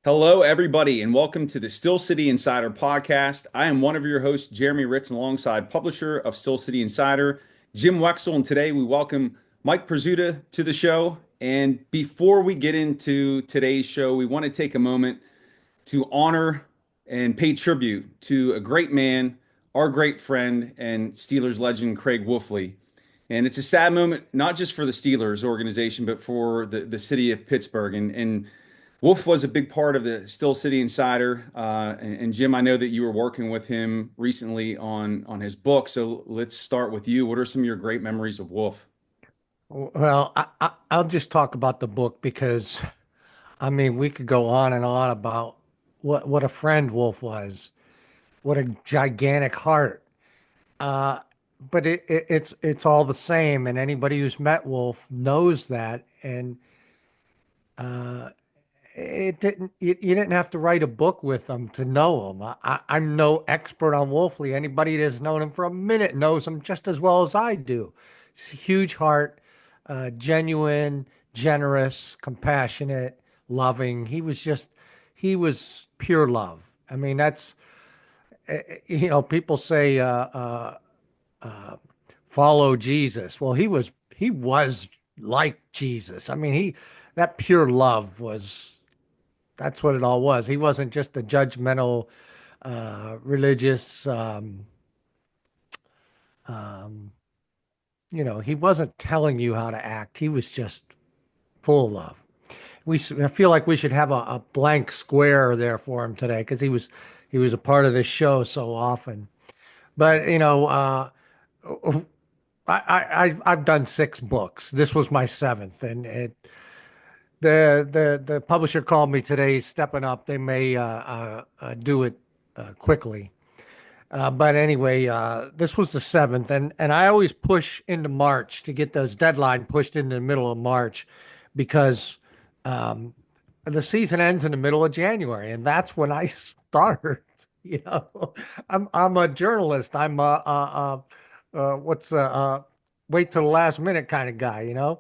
Hello, everybody, and welcome to the Steel City Insider podcast. I am one of your hosts, Jeremy Ritz, alongside publisher of Steel City Insider, Jim Wexel. And today we welcome Mike Prisuta to the show. And before we get into today's show, we want to take a moment to honor and pay tribute to a great man, our great friend, and Steelers legend, Craig Wolfley. And it's a sad moment, not just for the Steelers organization, but for the city of Pittsburgh. And Wolf was a big part of the Still City Insider. And Jim, I know that you were working with him recently on his book. So let's start with you. What are some of your great memories of Wolf? Well, I'll just talk about the book because, I mean, we could go on and on about what a friend Wolf was, what a gigantic heart. Uh, but it's all the same, and anybody who's met Wolf knows that. And uh, it didn't you didn't have to write a book with him to know him. I'm no expert on Wolfley. Anybody that's known him for a minute knows him just as well as I do. Huge heart, genuine, generous, compassionate, loving. He was pure love. I mean, people say, uh, follow Jesus. Well, he was like Jesus. I mean, that pure love that's what it all was. He wasn't just a judgmental, religious, um, he wasn't telling you how to act. He was just full of love. I feel like we should have a blank square there for him today because he was a part of this show so often. But I've done six books. This was my seventh, and the publisher called me today, stepping up. They may do it quickly. But anyway, this was the seventh, and I always push into March to get those deadline pushed into the middle of March because um, the season ends in the middle of January, and that's when I start. You know, I'm a journalist. I'm what's wait till the last minute kind of guy.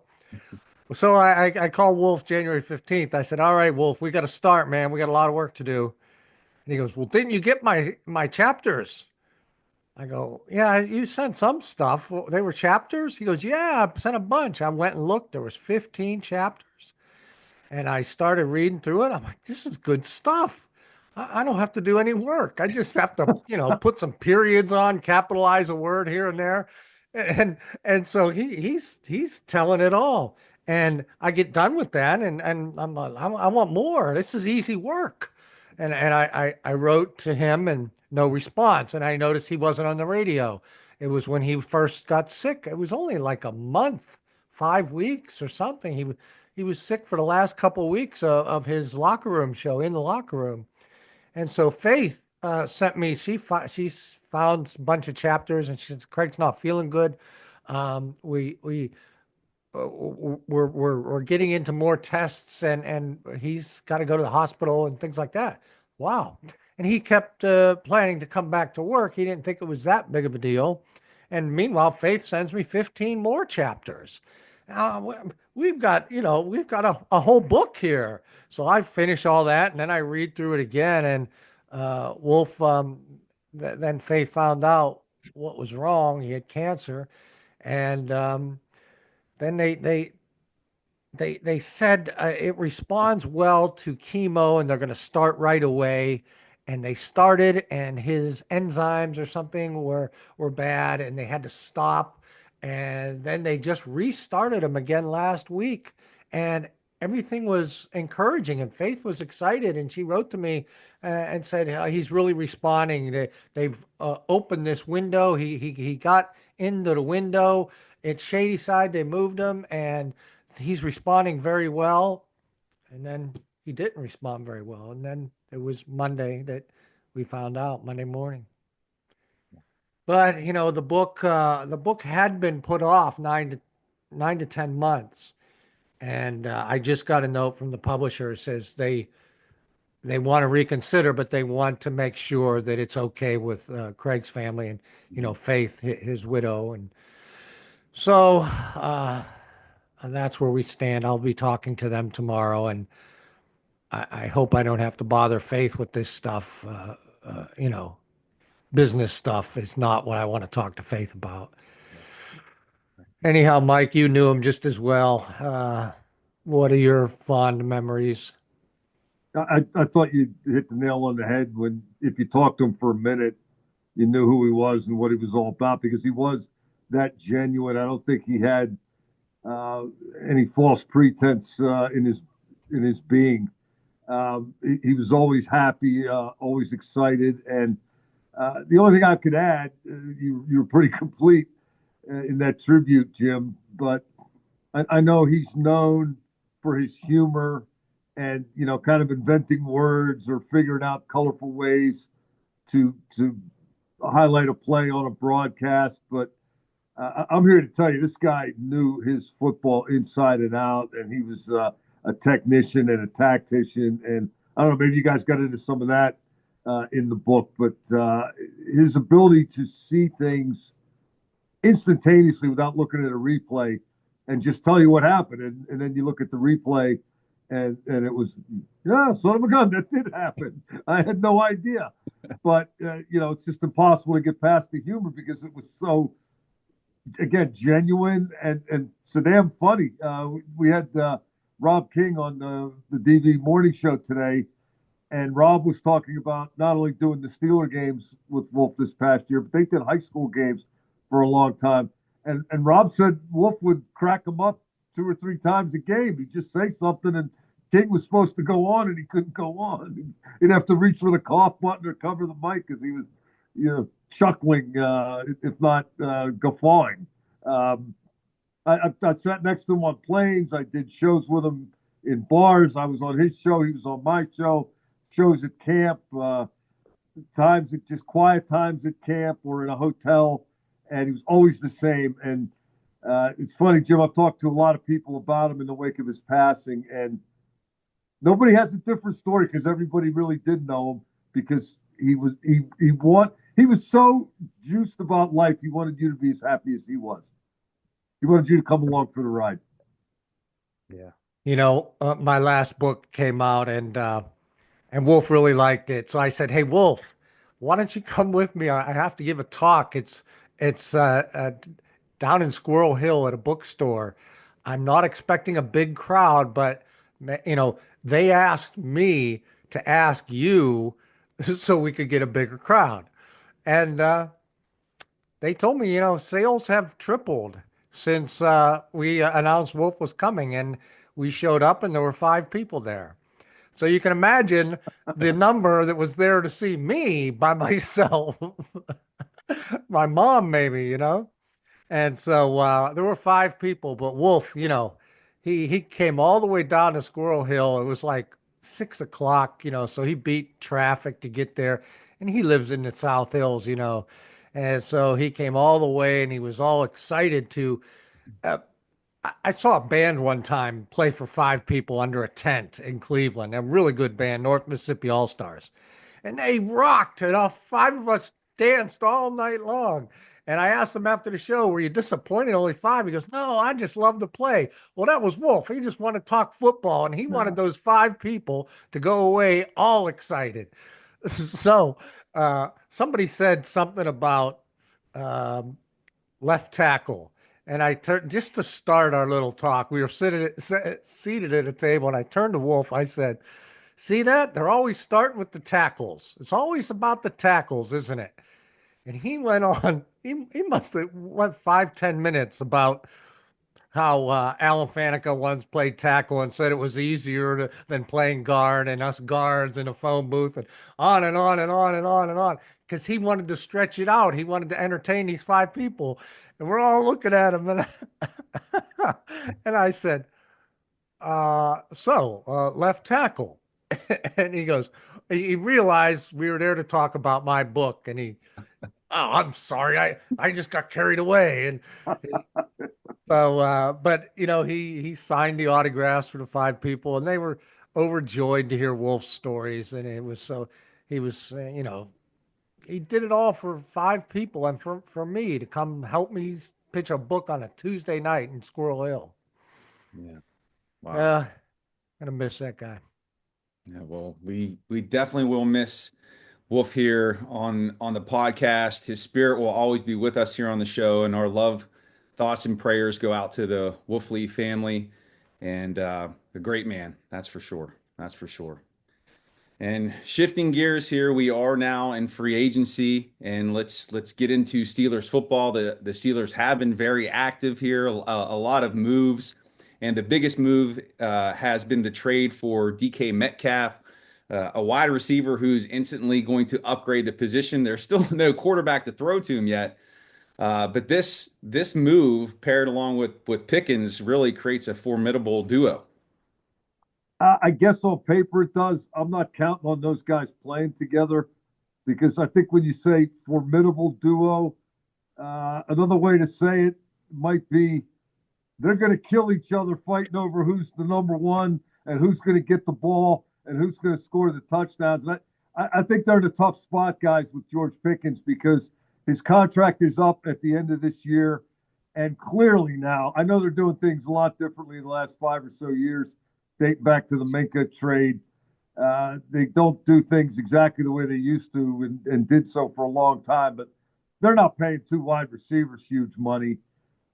So I called Wolf January 15th. I said, "All right, Wolf, we got to start, man. We got a lot of work to do." And he goes, "Well, didn't you get my chapters?" I go, "Yeah, you sent some stuff. Well, they were chapters?" He goes, "Yeah, I sent a bunch." I went and looked. There was 15 chapters. And I started reading through it. I'm like, "This is good stuff. I don't have to do any work. I just have to, put some periods on, capitalize a word here and there." And so he's telling it all. And I get done with that, and I'm like, I want more. This is easy work. And I wrote to him and no response. And I noticed he wasn't on the radio. It was when he first got sick. It was only like a month, 5 weeks or something. He was sick for the last couple of weeks of his locker room show in the locker room. And so Faith sent me. She's found a bunch of chapters, and she said Craig's not feeling good. We we're getting into more tests, and he's got to go to the hospital and things like that. Wow. And he kept planning to come back to work. He didn't think it was that big of a deal. And meanwhile, Faith sends me 15 more chapters. We've got a whole book here. So I finish all that, and then I read through it again. And Wolf, then Faith found out what was wrong. He had cancer, and then they said it responds well to chemo, and they're going to start right away. And they started, and his enzymes or something were bad, and they had to stop. And then they just restarted him again last week, and everything was encouraging. And Faith was excited, and she wrote to me and said he's really responding. They've opened this window. He got into the window. It's shady side. They moved him, and he's responding very well. And then he didn't respond very well. And then it was Monday that we found out, Monday morning. But the book had been put off 9 to 10 months, and I just got a note from the publisher. It says they want to reconsider, but they want to make sure that it's okay with Craig's family and Faith, his widow, and so and that's where we stand. I'll be talking to them tomorrow, and I hope I don't have to bother Faith with this stuff. You know, business stuff is not what I want to talk to Faith about. Anyhow, Mike, you knew him just as well. What are your fond memories? I thought you hit the nail on the head when, if you talked to him for a minute, you knew who he was and what he was all about, because he was that genuine. I don't think he had uh, any false pretense in his being. He was always happy, always excited, and the only thing I could add, you were pretty complete in that tribute, Jim. But I know he's known for his humor and, kind of inventing words or figuring out colorful ways to highlight a play on a broadcast. But I'm here to tell you, this guy knew his football inside and out, and he was a technician and a tactician. And I don't know, maybe you guys got into some of that in the book, but his ability to see things instantaneously without looking at a replay and just tell you what happened. And then you look at the replay and it was, yeah, son of a gun, that did happen. I had no idea. But, it's just impossible to get past the humor because it was so, again, genuine and so damn funny. We had Rob King on the DVE Morning Show today, and Rob was talking about not only doing the Steeler games with Wolf this past year, but they did high school games for a long time. And Rob said Wolf would crack him up 2 or 3 times a game. He'd just say something, and King was supposed to go on, and he couldn't go on. He'd have to reach for the cough button or cover the mic because he was, chuckling, if not guffawing. I sat next to him on planes. I did shows with him in bars. I was on his show. He was on my show. Shows at camp. Times at just quiet times at camp or in a hotel, and he was always the same. And it's funny, Jim. I've talked to a lot of people about him in the wake of his passing, and nobody has a different story because everybody really did know him because he was so juiced about life. He wanted you to be as happy as he was. He wanted you to come along for the ride. Yeah. My last book came out and Wolf really liked it. So I said, "Hey, Wolf, why don't you come with me? I have to give a talk. It's down in Squirrel Hill at a bookstore. I'm not expecting a big crowd, but they asked me to ask you so we could get a bigger crowd." And they told me, sales have tripled since we announced Wolf was coming, and we showed up and there were 5 people there. So you can imagine the number that was there to see me by myself. My mom, maybe, And so there were 5 people, but Wolf, he came all the way down to Squirrel Hill. It was like 6 o'clock, so he beat traffic to get there. And he lives in the South Hills, And so he came all the way and he was all excited to. I saw a band one time play for 5 people under a tent in Cleveland, a really good band, North Mississippi All Stars. And they rocked, and all 5 of us danced all night long. And I asked him after the show, "Were you disappointed? Only 5?" He goes, "No, I just love to play." Well, that was Wolf. He just wanted to talk football, and he wanted those 5 people to go away all excited. So somebody said something about um, left tackle. And I turned just to start our little talk. We were seated at a table, and I turned to Wolf. I said, "See that? They're always starting with the tackles. It's always about the tackles, isn't it?" And he went on. He must have went 5-10 minutes about how Alan Faneca once played tackle and said it was easier than playing guard, and us guards in a phone booth, and on and on and on and on and on, because he wanted to stretch it out. He wanted to entertain these 5 people. And we're all looking at him. And, and I said, left tackle. And he goes, he realized we were there to talk about my book. And "Oh, I'm sorry. I just got carried away." And so, but he signed the autographs for the 5 people, and they were overjoyed to hear Wolf's stories. And it was so, he was, he did it all for 5 people and for me to come help me pitch a book on a Tuesday night in Squirrel Hill. Yeah. Wow. Gonna miss that guy. Yeah, well, we definitely will miss Wolf here on the podcast. His spirit will always be with us here on the show, and our love, thoughts, and prayers go out to the Wolfley family, and a great man, that's for sure. That's for sure. And shifting gears here, we are now in free agency, and let's get into Steelers football. The Steelers have been very active here, a lot of moves, and the biggest move has been the trade for DK Metcalf, a wide receiver who's instantly going to upgrade the position. There's still no quarterback to throw to him yet, but this move paired along with Pickens really creates a formidable duo. I guess on paper it does. I'm not counting on those guys playing together because I think when you say formidable duo, another way to say it might be they're going to kill each other fighting over who's the number one and who's going to get the ball and who's going to score the touchdowns. And I think they're in a tough spot, guys, with George Pickens because his contract is up at the end of this year. And clearly now, I know they're doing things a lot differently in the last 5 or so years, dating back to the Minka trade. They don't do things exactly the way they used to and did so for a long time, but they're not paying two wide receivers huge money.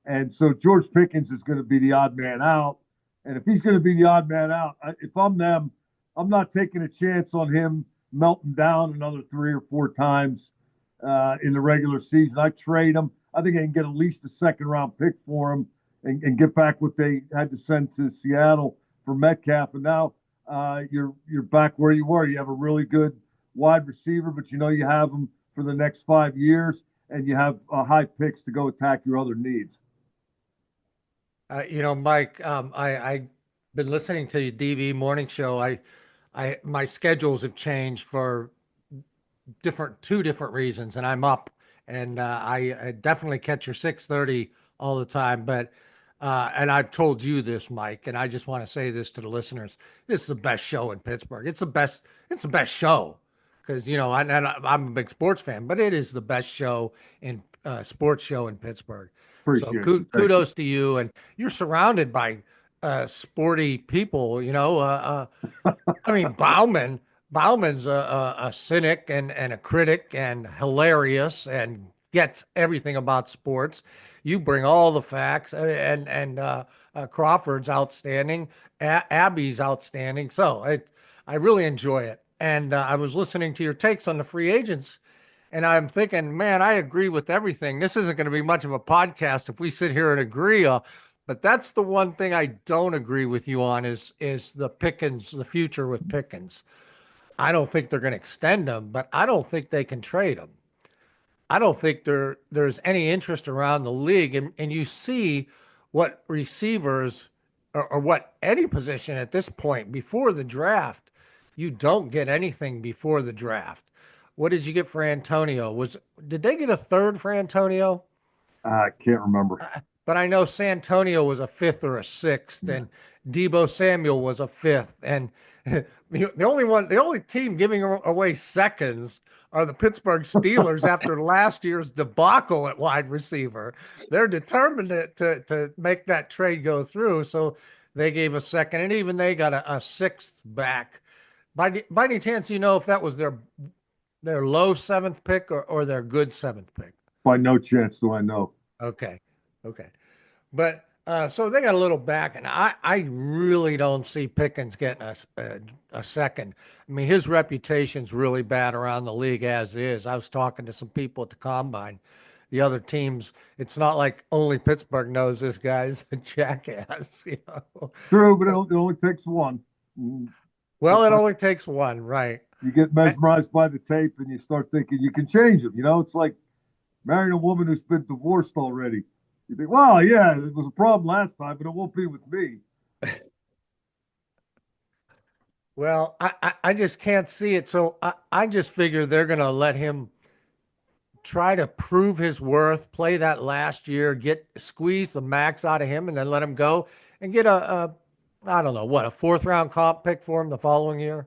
And so George Pickens is going to be the odd man out. And if he's going to be the odd man out, if I'm them, I'm not taking a chance on him melting down another 3 or 4 times in the regular season. I trade him. I think I can get at least a second-round pick for him and get back what they had to send to Seattle for Metcalf. And now you're back where you were. You have a really good wide receiver, but you know you have him for the next 5 years, and you have high picks to go attack your other needs. Mike, I've been listening to your DVE Morning Show. My schedules have changed for two different reasons, and I'm up, and I definitely catch your 6:30 all the time. But and I've told you this, Mike, and I just want to say this to the listeners: this is the best show in Pittsburgh. It's the best show because I'm a big sports fan, but it is the best show in sports show in Pittsburgh. Appreciate So it. kudos to you, and you're surrounded by sporty people. I mean, Bauman's a cynic and a critic and hilarious and gets everything about sports. You bring all the facts, and Crawford's outstanding, Abby's outstanding. So I really enjoy it. And I was listening to your takes on the free agents, and I'm thinking, man, I agree with everything. This isn't going to be much of a podcast if we sit here and agree. But that's the one thing I don't agree with you on is the future with Pickens. I don't think they're going to extend him, but I don't think they can trade him. I don't think there's any interest around the league. And you see what receivers or what any position at this point before the draft, you don't get anything before the draft. What did you get for Antonio? Did they get a third for Antonio? I can't remember. But I know Santonio was a 5th or a 6th, and Deebo Samuel was a 5th. And the only team giving away seconds are the Pittsburgh Steelers after last year's debacle at wide receiver. They're determined to make that trade go through. So they gave a second, and even they got a 6th back. By any chance, if that was their low 7th pick or their good 7th pick? By no chance do I know. Okay. But so they got a little back, and I really don't see Pickens getting a second. I mean, his reputation's really bad around the league as is. I was talking to some people at the Combine. The other teams, it's not like only Pittsburgh knows this guy's a jackass. True, but it only takes one. Well, it only takes one, right? You get mesmerized by the tape, and you start thinking you can change him. It's like marrying a woman who's been divorced already. You think, well, yeah, it was a problem last time, but it won't be with me. Well, I just can't see it. So I just figure they're going to let him try to prove his worth, play that last year, squeeze the max out of him, and then let him go and get I don't know, a 4th-round comp pick for him the following year.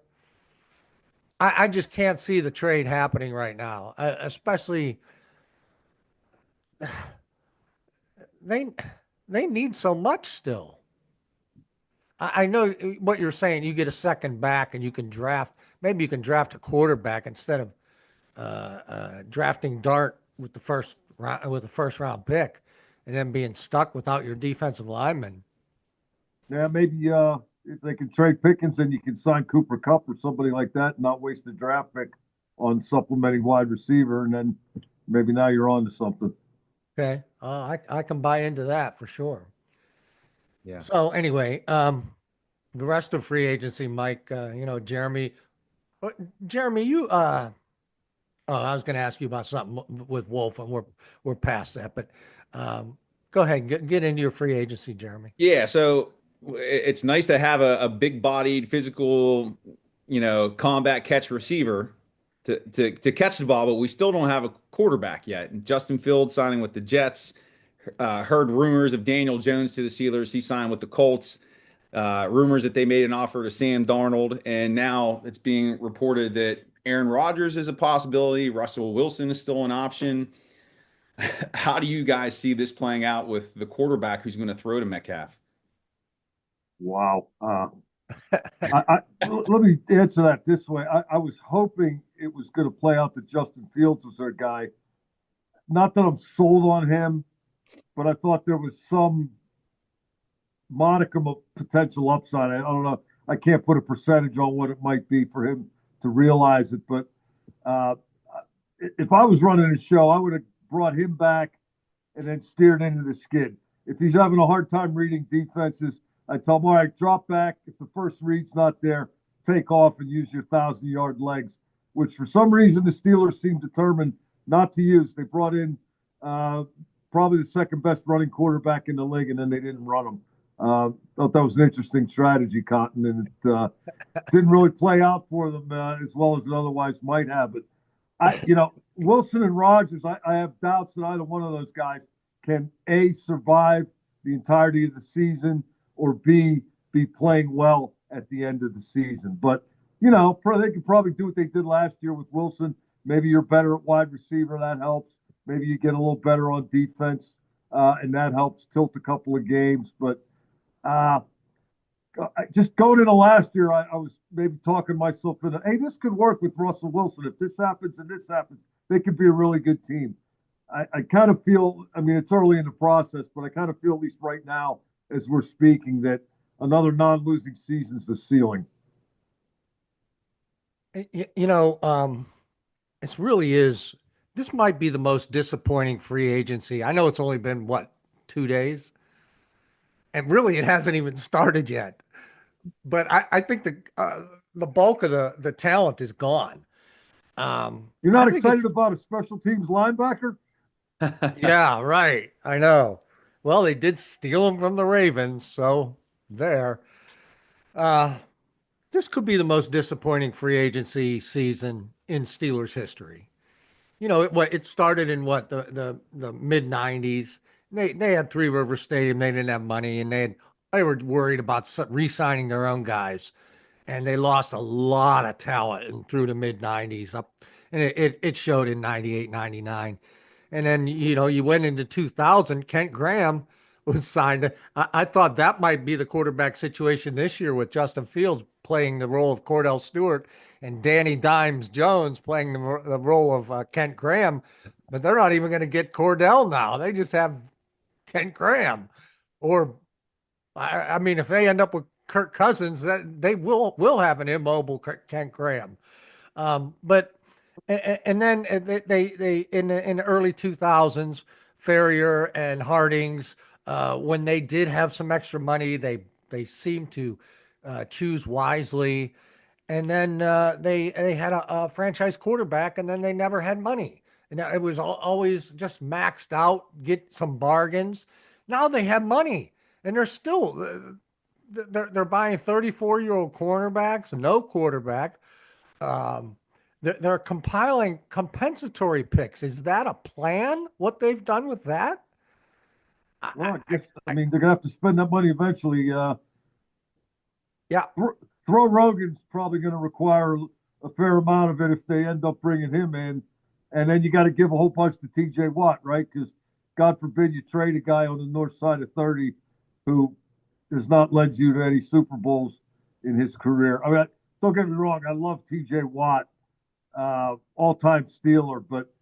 I just can't see the trade happening right now, especially they need so much still. I know what you're saying. You get a second back, and you can draft. Maybe you can draft a quarterback instead of drafting Dart with the first round pick, and then being stuck without your defensive lineman. Yeah, maybe if they can trade Pickens, then you can sign Cooper Kupp or somebody like that, and not waste a draft pick on supplementing wide receiver, and then maybe now you're on to something. Okay, I can buy into that for sure. Yeah. So anyway, the rest of free agency, Mike. Jeremy. Jeremy, you. Oh, I was going to ask you about something with Wolf, and we're past that. But go ahead, get into your free agency, Jeremy. Yeah, so it's nice to have a big-bodied, physical, combat catch receiver to catch the ball, but we still don't have a quarterback yet. And Justin Fields signing with the Jets. Heard rumors of Daniel Jones to the Steelers. He signed with the Colts. Rumors that they made an offer to Sam Darnold, and now it's being reported that Aaron Rodgers is a possibility. Russell Wilson is still an option. How do you guys see this playing out with the quarterback who's going to throw to Metcalf? Wow. Let me answer that this way. I was hoping it was going to play out that Justin Fields was their guy. Not that I'm sold on him, but I thought there was some modicum of potential upside. I don't know. I can't put a percentage on what it might be for him to realize it, but if I was running a show, I would have brought him back and then steered into the skid. If he's having a hard time reading defenses, I tell him, all right, drop back. If the first read's not there, take off and use your 1,000-yard legs, which for some reason the Steelers seem determined not to use. They brought in probably the second best running quarterback in the league, and then they didn't run him. Thought that was an interesting strategy, Cotton, and it didn't really play out for them as well as it otherwise might have. But Wilson and Rodgers, I have doubts that either one of those guys can A, survive the entirety of the season, or B, be playing well at the end of the season. But they could probably do what they did last year with Wilson. Maybe you're better at wide receiver, that helps. Maybe you get a little better on defense, and that helps tilt a couple of games. But just going into last year, I was maybe talking myself into, hey, this could work with Russell Wilson. If this happens and this happens, they could be a really good team. I kind of feel, it's early in the process, but I kind of feel, at least right now, as we're speaking, that another non-losing season's the ceiling. It really is. This might be the most disappointing free agency. I know it's only been, 2 days? And really, it hasn't even started yet. But I think the bulk of the talent is gone. You're not excited about a special teams linebacker? Yeah, right. I know. Well, they did steal him from the Ravens, so there. This could be the most disappointing free agency season in Steelers history. It started in the mid '90s. They had Three River Stadium. They didn't have money, and they were worried about re-signing their own guys, and they lost a lot of talent through the mid '90s up, and it showed in '98, '99, and then you went into 2000. Kent Graham was signed. I thought that might be the quarterback situation this year with Justin Fields playing the role of Cordell Stewart and Danny Dimes Jones playing the role of Kent Graham, but they're not even going to get Cordell now. They just have Kent Graham, or if they end up with Kirk Cousins, that they will have an immobile Kent Graham. But then they in the early 2000s, Ferrier and Hardings, when they did have some extra money, they seemed to choose wisely. And then they had a franchise quarterback, and then they never had money. And it was always just maxed out, get some bargains. Now they have money, and they're still they're buying 34-year-old cornerbacks, no quarterback. They're compiling compensatory picks. Is that a plan? What they've done with that? Well, they're gonna have to spend that money eventually. Yeah. Throw Rogan's probably going to require a fair amount of it if they end up bringing him in. And then you got to give a whole bunch to TJ Watt, right? Because God forbid you trade a guy on the north side of 30 who has not led you to any Super Bowls in his career. I mean, don't get me wrong, I love T.J. Watt, all-time Steeler, but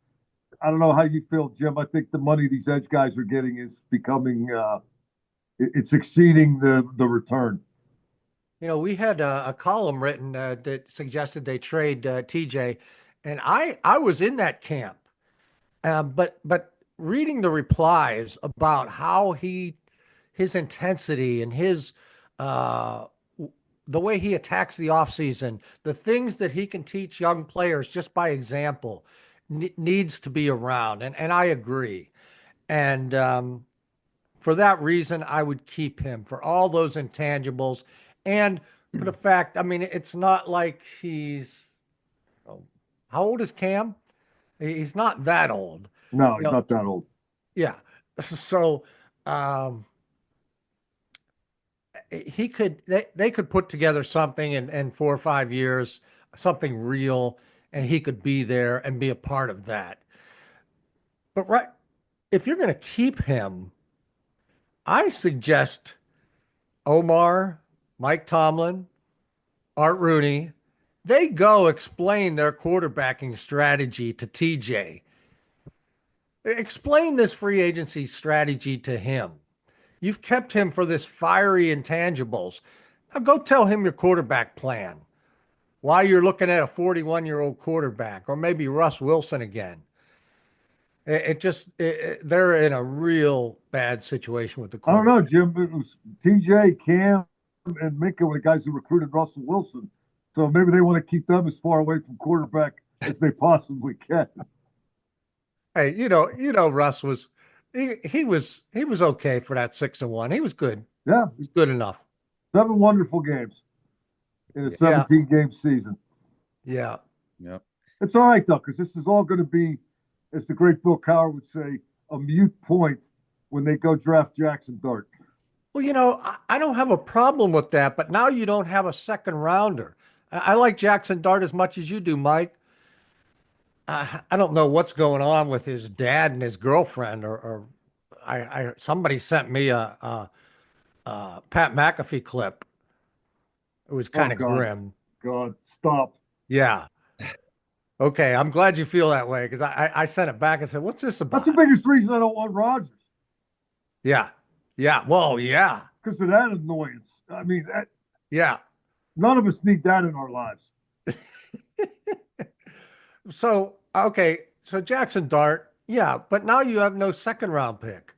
I don't know how you feel, Jim. I think the money these edge guys are getting is becoming it's exceeding the return. You know, we had a column written that suggested they trade TJ, and I was in that camp. But reading the replies about how his intensity and his the way he attacks the offseason, the things that he can teach young players just by example, needs to be around, and I agree. And for that reason, I would keep him for all those intangibles. And for the fact, I mean, it's not like how old is Cam? He's not that old. No, he's not that old. Yeah. So they could put together something in 4 or 5 years, something real, and he could be there and be a part of that. But if you're going to keep him, I suggest Omar, Mike Tomlin, Art Rooney, they go explain their quarterbacking strategy to TJ. Explain this free agency strategy to him. You've kept him for this fiery intangibles. Now go tell him your quarterback plan. Why you're looking at a 41-year-old quarterback, or maybe Russ Wilson again. They're in a real bad situation with the quarterback. I don't know, Jim. It was TJ, Cam, and Minka were the guys who recruited Russell Wilson. So maybe they want to keep them as far away from quarterback as they possibly can. Hey, you know, Russ was he was okay for that 6-1. He was good. Yeah, he's good enough. 7 wonderful games in a 17-game season. Yeah. Yep. It's all right though, because this is all going to be, as the great Bill Cowher would say, a mute point when they go draft Jackson Dart. Well, you know, I don't have a problem with that, but now you don't have a second rounder. I like Jackson Dart as much as you do, Mike. I don't know what's going on with his dad and his girlfriend, or somebody sent me a Pat McAfee clip. It was kind of grim. God, stop. Yeah. Okay, I'm glad you feel that way, because I sent it back and said, "What's this about?" That's the biggest reason I don't want Rodgers. Yeah. Well, yeah. Because of that annoyance. I mean, yeah. None of us need that in our lives. So, okay. So Jackson Dart, yeah, but now you have no second round pick.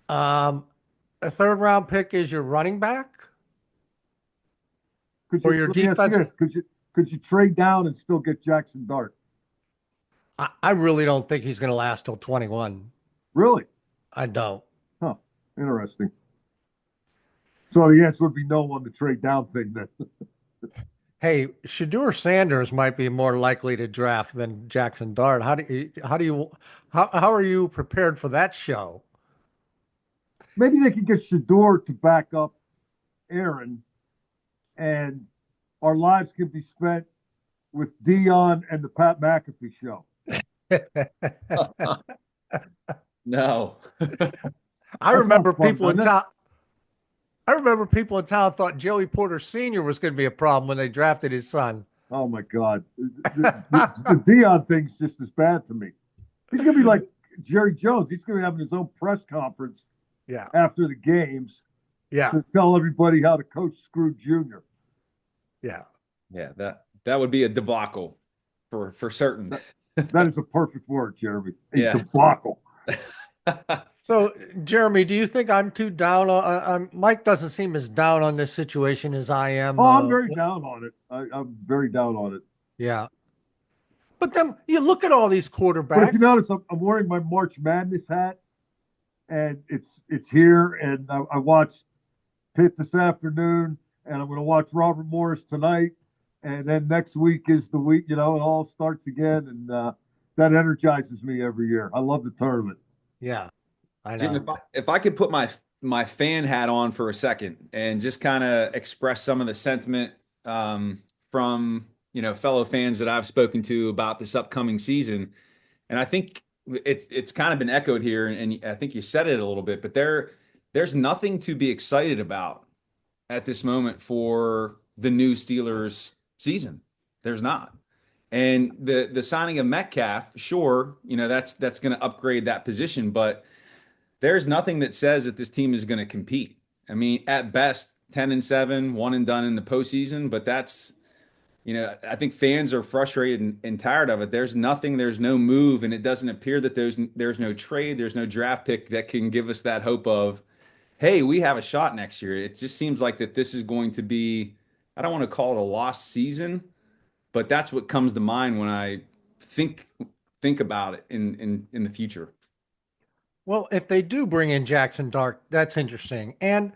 A third round pick is your running back? Or your defense? Could you trade down and still get Jackson Dart? I really don't think he's going to last till 21. Really? I don't. Huh. Interesting. So the answer would be no on the trade down thing then. Hey, Shedeur Sanders might be more likely to draft than Jackson Dart. How are you prepared for that show? Maybe they could get Shedeur to back up Aaron, and our lives can be spent with Dion and the Pat McAfee show. No. I remember people in town. I remember people in town thought Joey Porter Sr. was going to be a problem when they drafted his son. Oh my God, the Dion thing's just as bad to me. He's going to be like Jerry Jones. He's going to be having his own press conference. Yeah. After the games. Yeah. To tell everybody how to coach Scrooge Jr. Yeah. Yeah. That would be a debacle for certain. That is a perfect word, Jeremy. Yeah. Debacle. So, Jeremy, do you think I'm too down on Mike doesn't seem as down on this situation as I am. Oh, I'm very down on it. I'm very down on it. Yeah. But then you look at all these quarterbacks. But if you notice, I'm wearing my March Madness hat, and it's here, and I watched Pitt this afternoon, and I'm going to watch Robert Morris tonight, and then next week is the week, it all starts again, and that energizes me every year. I love the tournament. Yeah. I know. Jim, if I could put my fan hat on for a second and just kind of express some of the sentiment from fellow fans that I've spoken to about this upcoming season, and I think it's kind of been echoed here, and I think you said it a little bit, but there's nothing to be excited about at this moment for the new Steelers season. There's not. And the signing of Metcalf, sure, that's going to upgrade that position, but there's nothing that says that this team is going to compete. I mean, at best, 10-7, one and done in the postseason, but that's, I think fans are frustrated and tired of it. There's nothing, there's no move, and it doesn't appear that there's no trade, there's no draft pick that can give us that hope of, hey, we have a shot next year. It just seems like that this is going to be, I don't want to call it a lost season, but that's what comes to mind when I think about it in the future. Well, if they do bring in Jackson Dart, that's interesting. And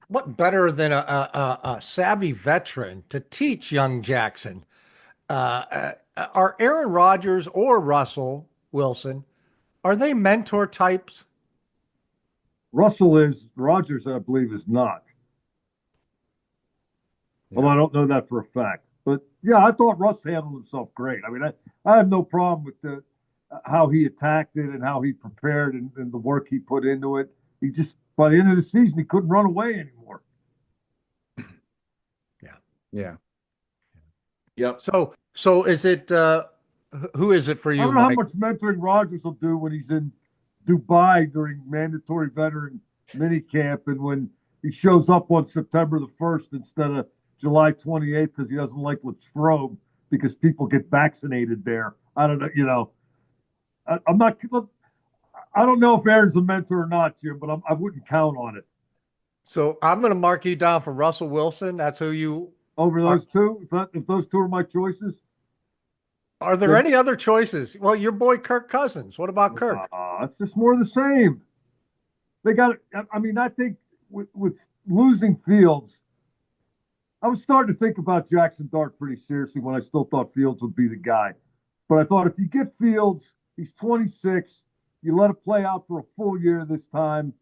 what better than a savvy veteran to teach young Jackson? Are Aaron Rodgers or Russell Wilson, are they mentor types? Russell is. Rodgers, I believe, is not. Yeah. Well, I don't know that for a fact. But, yeah, I thought Russ handled himself great. I mean, I have no problem with how he attacked it and how he prepared and the work he put into it. He just, by the end of the season, he couldn't run away anymore. Yeah. Yep. So is it, who is it for you, I don't know Mike? how much mentoring Rodgers will do when he's in Dubai during mandatory veteran minicamp and when he shows up on September the 1st instead of July 28th because he doesn't like Latrobe because people get vaccinated there. I don't know, I'm not – I don't know if Aaron's a mentor or not, Jim, but I wouldn't count on it. So I'm going to mark you down for Russell Wilson. That's who you – over those two? If those two are my choices? Are there any other choices? Well, your boy Kirk Cousins. What about Kirk? It's just more of the same. They got – I mean, I think with losing Fields, I was starting to think about Jackson Dart pretty seriously when I still thought Fields would be the guy. But I thought if you get Fields, he's 26, you let it play out for a full year this time,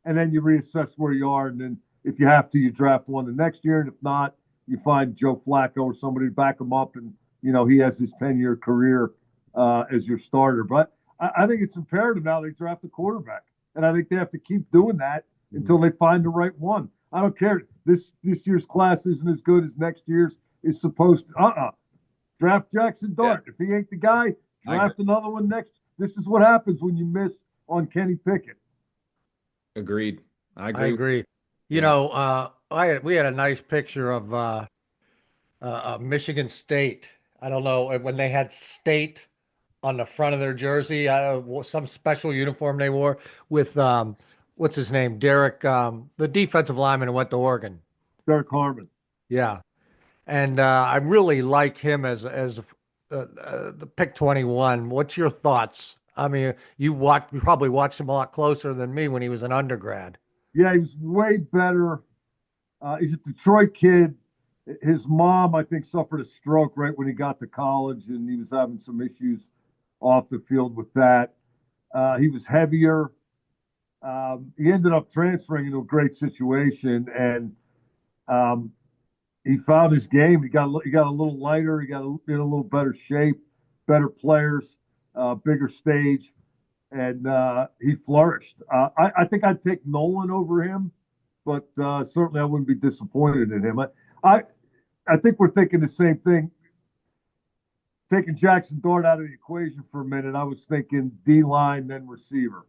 and then you reassess where you are. And then if you have to, you draft one the next year. And if not, you find Joe Flacco or somebody to back him up, and he has his 10-year career as your starter. But I think it's imperative now they draft a quarterback, and I think they have to keep doing that until they find the right one. I don't care. This year's class isn't as good as next year's is supposed to. Draft Jackson Dart. Yeah. If he ain't the guy, draft another one next. This is what happens when you miss on Kenny Pickett. Agreed. I agree. We had a nice picture of Michigan State. I don't know when they had state on the front of their jersey, some special uniform they wore with what's his name, Derek, the defensive lineman who went to Oregon. Derek Harmon. Yeah, and I really like him as the pick 21. What's your thoughts? I mean, you probably watched him a lot closer than me when he was an undergrad. Yeah, he was way better. He's a Detroit kid. His mom, I think, suffered a stroke right when he got to college, and he was having some issues off the field with that. He was heavier. He ended up transferring into a great situation, and he found his game. He got a little lighter. He got in a little better shape, better players, bigger stage, and he flourished. I think I'd take Nolan over him, but certainly I wouldn't be disappointed in him. I think we're thinking the same thing. Taking Jackson Dart out of the equation for a minute, I was thinking D-line, then receiver.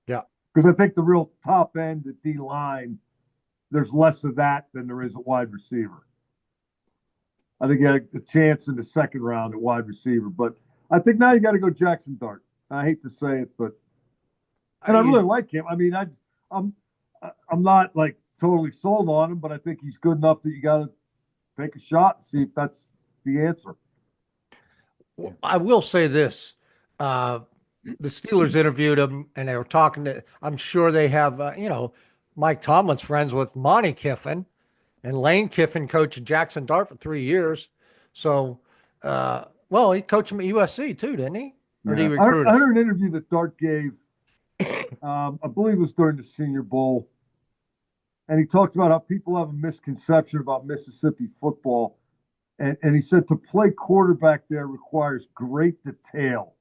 Yeah. Because I think the real top end at D-line, there's less of that than there is at wide receiver. I think you had a chance in the second round at wide receiver. But I think now you got to go Jackson Dart. I hate to say it, but I really like him. I mean, I'm not like totally sold on him, but I think he's good enough that you got to take a shot and see if that's the answer. I will say this. The Steelers interviewed him, and they were talking to, I'm sure they have, Mike Tomlin's friends with Monty Kiffin, and Lane Kiffin coached Jackson Dart for 3 years. So, he coached him at USC too, didn't he? Or did he recruit him? I heard an interview that Dart gave, I believe it was during the Senior Bowl, and he talked about how people have a misconception about Mississippi football. And he said to play quarterback there requires great detail.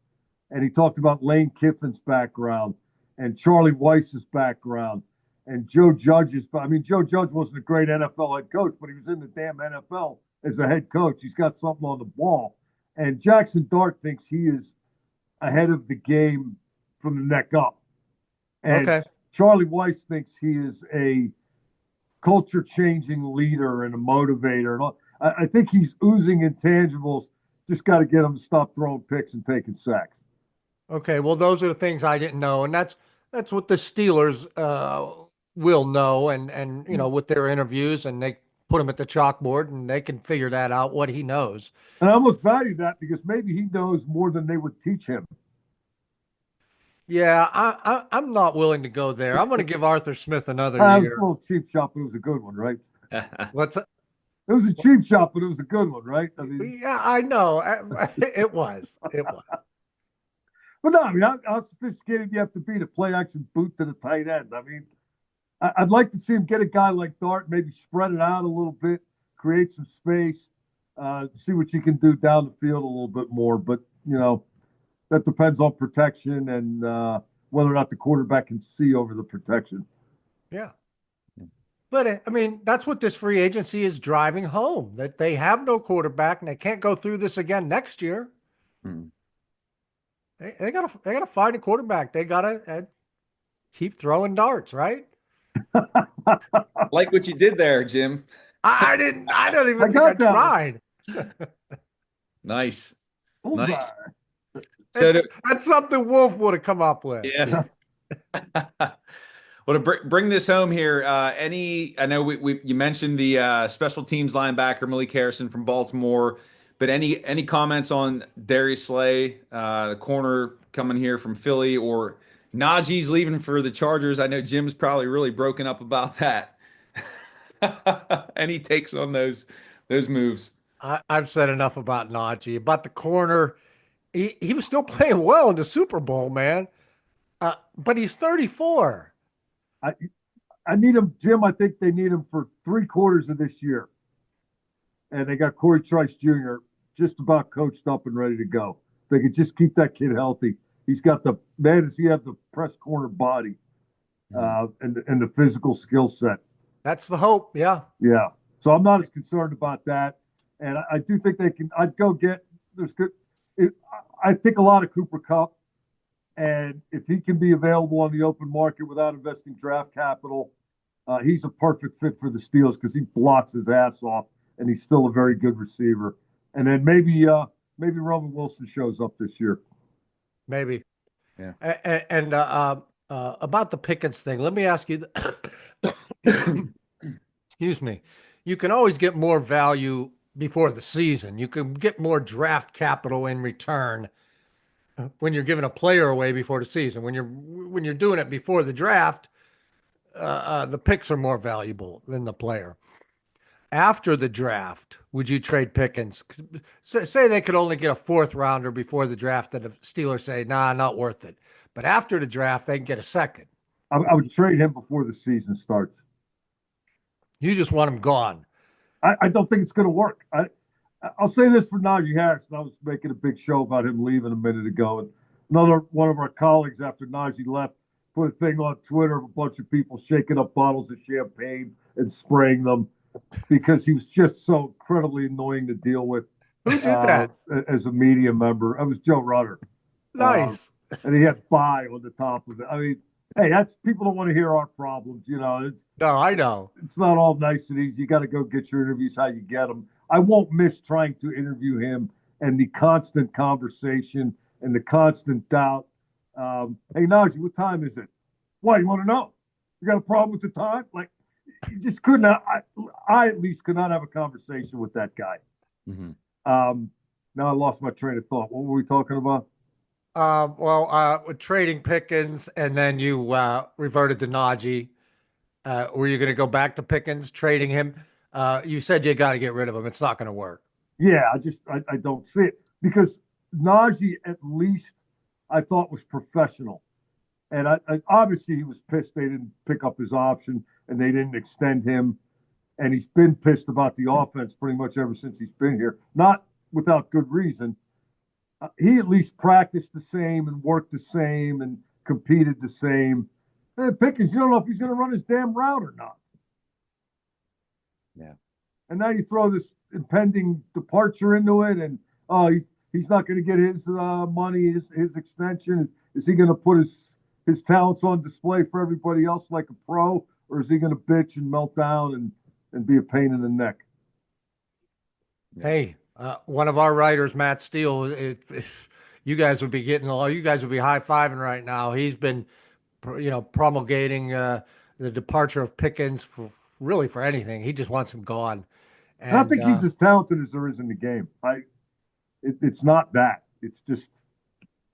And he talked about Lane Kiffin's background and Charlie Weiss's background And Joe Judge Joe Judge wasn't a great NFL head coach, but he was in the damn NFL as a head coach. He's got something on the ball. And Jackson Dart thinks he is ahead of the game from the neck up. And Okay. Charlie Weiss thinks he is a culture-changing leader and a motivator. And all. I think he's oozing intangibles. Just got to get him to stop throwing picks and taking sacks. Okay. Well, those are the things I didn't know, and that's what the Steelers will know, and with their interviews, and they put him at the chalkboard, and they can figure that out what he knows. And I almost value that because maybe he knows more than they would teach him. Yeah, I'm not willing to go there. I'm going to give Arthur Smith another It was a year. little cheap shot, but it was a good one, right? What's It was a cheap shot, but it was a good one, right? Yeah, I know. It was. It was. But no, how sophisticated do you have to be to play action boot to the tight end? I'd like to see him get a guy like Dart, maybe spread it out a little bit, create some space, see what you can do down the field a little bit more. But, that depends on protection and whether or not the quarterback can see over the protection. Yeah. But, that's what this free agency is driving home, that they have no quarterback and they can't go through this again next year. Hmm. They gotta find a quarterback. They gotta keep throwing darts, right? Like what you did there, Jim. I don't even think I tried. Nice. Bullseye. Nice. So That's something Wolf would have come up with. Yeah. Well, to bring this home here, I know you mentioned the special teams linebacker Malik Harrison from Baltimore, but any comments on Darius Slay, the corner coming here from Philly, or Najee's leaving for the Chargers? I know Jim's probably really broken up about that. Any takes on those moves? I've said enough about Najee. About the corner, he was still playing well in the Super Bowl, man. But he's 34. I need him, Jim. I think they need him for 3/4 of this year. And they got Corey Trice Jr. just about coached up and ready to go. They could just keep that kid healthy. He's got does he have the press corner body and the physical skill set. That's the hope. Yeah. Yeah. So I'm not as concerned about that. And I do think they can. I'd go get. I think a lot of Cooper Kupp, and if he can be available on the open market without investing draft capital, he's a perfect fit for the Steelers because he blocks his ass off, and he's still a very good receiver. And then maybe Roman Wilson shows up this year. Maybe. Yeah. And about the Pickens thing, let me ask you. Excuse me. You can always get more value before the season. You can get more draft capital in return when you're giving a player away before the season. When you're doing it before the draft, the picks are more valuable than the player. After the draft, would you trade Pickens? Say they could only get a 4th rounder before the draft, that the Steelers say, nah, not worth it. But after the draft, they can get a 2nd. I would trade him before the season starts. You just want him gone. I don't think it's going to work. I'll say this for Najee Harris, and I was making a big show about him leaving a minute ago. And another one of our colleagues, after Najee left, put a thing on Twitter of a bunch of people shaking up bottles of champagne and spraying them because he was just so incredibly annoying to deal with. Who did that? As a media member? It was Joe Rutter. Nice. And he had "bye" on the top of it. I mean, hey, that's people don't want to hear our problems. No, I know. It's not all nice and easy. You got to go get your interviews how you get them. I won't miss trying to interview him and the constant conversation and the constant doubt. Hey, Najee, what time is it? Why, you want to know? You got a problem with the time? Like, you just couldn't. I at least could not have a conversation with that guy. Mm-hmm. Now I lost my train of thought. What were we talking about? With trading Pickens, and then you reverted to Najee. Were you going to go back to Pickens, trading him? You said you got to get rid of him. It's not going to work. Yeah, I don't see it because Najee at least I thought was professional, and I obviously he was pissed they didn't pick up his option and they didn't extend him, and he's been pissed about the offense pretty much ever since he's been here, not without good reason. He at least practiced the same and worked the same and competed the same. Hey, Pickens, you don't know if he's going to run his damn route or not. Yeah. And now you throw this impending departure into it, and he's not going to get his money, his extension. Is he going to put his talents on display for everybody else like a pro, or is he going to bitch and melt down and be a pain in the neck? Hey, one of our writers, Matt Steele, you guys would be high-fiving right now. He's been, promulgating the departure of Pickens for anything. He just wants him gone. And I think he's as talented as there is in the game. It's not that. It's just,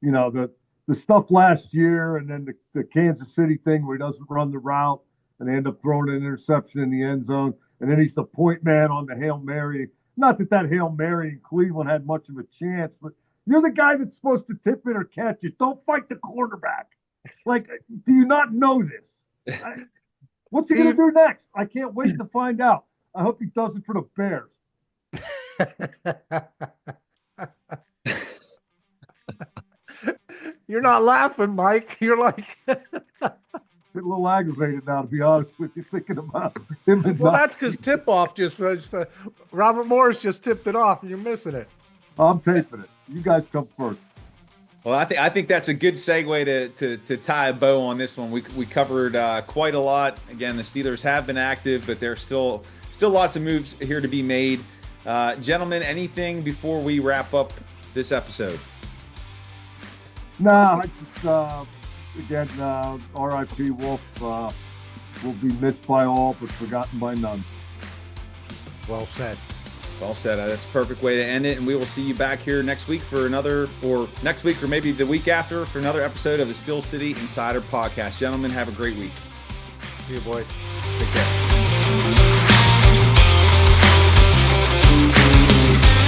the stuff last year, and then the Kansas City thing where he doesn't run the route and they end up throwing an interception in the end zone, and then he's the point man on the Hail Mary. Not that Hail Mary in Cleveland had much of a chance, but you're the guy that's supposed to tip it or catch it. Don't fight the quarterback. Like, do you not know this? What's he going to do next? I can't wait to find out. I hope he does it for the Bears. You're not laughing, Mike. You're like... A little aggravated now, to be honest with you, thinking about him. Well, that's because tip-off Robert Morris just tipped it off, and you're missing it. I'm taping it. You guys come first. Well, I think that's a good segue to tie a bow on this one. We covered quite a lot. Again, the Steelers have been active, but there's still lots of moves here to be made. Gentlemen, anything before we wrap up this episode? No, I just again, R.I.P. Wolf will be missed by all, but forgotten by none. Well said. Well said. That's a perfect way to end it. And we will see you back here next week or maybe the week after for another episode of the Steel City Insider podcast. Gentlemen, have a great week. See you, boys. Take care.